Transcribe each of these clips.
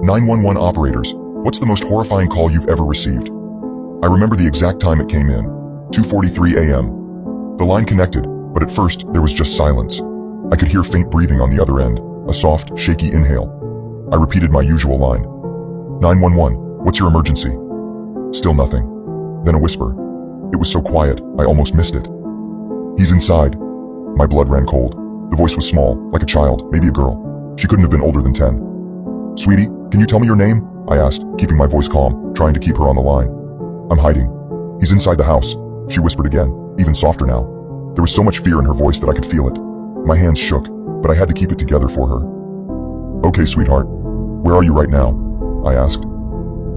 911 operators, what's the most horrifying call you've ever received? I remember the exact time it came in, 2:43 a.m. The line connected, but at first there was just silence. I could hear faint breathing on the other end, a soft, shaky inhale. I repeated my usual line. 911, what's your emergency? Still nothing. Then a whisper. It was so quiet, I almost missed it. He's inside. My blood ran cold. The voice was small, like a child, maybe a girl. She couldn't have been older than 10. Sweetie, can you tell me your name? I asked, keeping my voice calm, trying to keep her on the line. I'm hiding. He's inside the house, she whispered again, even softer now. There was so much fear in her voice that I could feel it. My hands shook, but I had to keep it together for her. Okay, sweetheart. Where are you right now? I asked.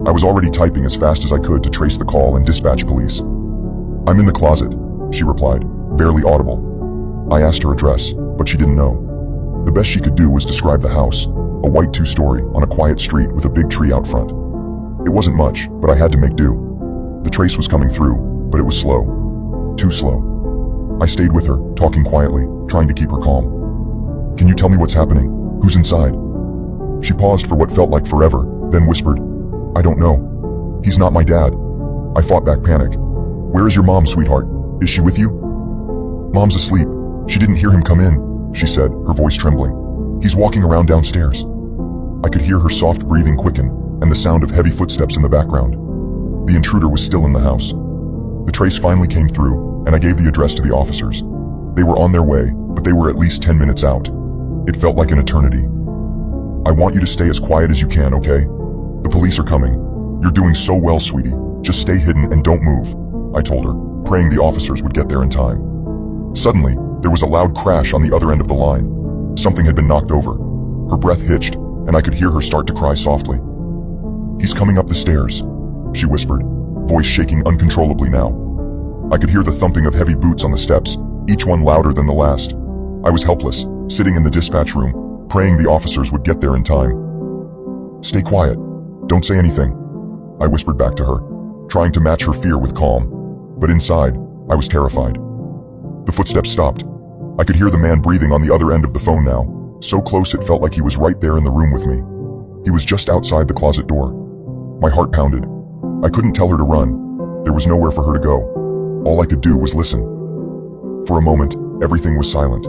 I was already typing as fast as I could to trace the call and dispatch police. I'm in the closet, she replied, barely audible. I asked her address, but she didn't know. The best she could do was describe the house, a white two-story on a quiet street with a big tree out front. It wasn't much, but I had to make do. The trace was coming through, but it was slow. Too slow. I stayed with her, talking quietly, trying to keep her calm. Can you tell me what's happening? Who's inside? She paused for what felt like forever, then whispered, I don't know. He's not my dad. I fought back panic. Where is your mom, sweetheart? Is she with you? Mom's asleep. She didn't hear him come in, she said, her voice trembling. He's walking around downstairs. I could hear her soft breathing quicken and the sound of heavy footsteps in the background. The intruder was still in the house. The trace finally came through, and I gave the address to the officers. They were on their way, but they were at least 10 minutes out. It felt like an eternity. I want you to stay as quiet as you can, okay? The police are coming. You're doing so well, sweetie. Just stay hidden and don't move, I told her, praying the officers would get there in time. Suddenly, there was a loud crash on the other end of the line. Something had been knocked over. Her breath hitched, and I could hear her start to cry softly. He's coming up the stairs, she whispered, voice shaking uncontrollably now. I could hear the thumping of heavy boots on the steps, each one louder than the last. I was helpless, sitting in the dispatch room, praying the officers would get there in time. Stay quiet. Don't say anything, I whispered back to her, trying to match her fear with calm. But inside, I was terrified. The footsteps stopped. I could hear the man breathing on the other end of the phone now, so close it felt like he was right there in the room with me. He was just outside the closet door. My heart pounded. I couldn't tell her to run. There was nowhere for her to go. All I could do was listen. For a moment, everything was silent.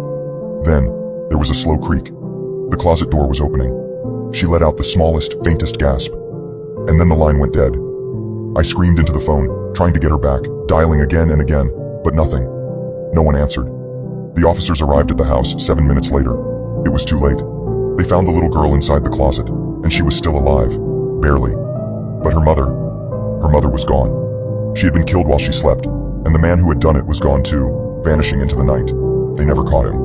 Then, there was a slow creak. The closet door was opening. She let out the smallest, faintest gasp. And then the line went dead. I screamed into the phone, trying to get her back, dialing again and again, but nothing. No one answered. The officers arrived at the house 7 minutes later. It was too late. They found the little girl inside the closet, and she was still alive, barely. But her mother was gone. She had been killed while she slept, and the man who had done it was gone too, vanishing into the night. They never caught him.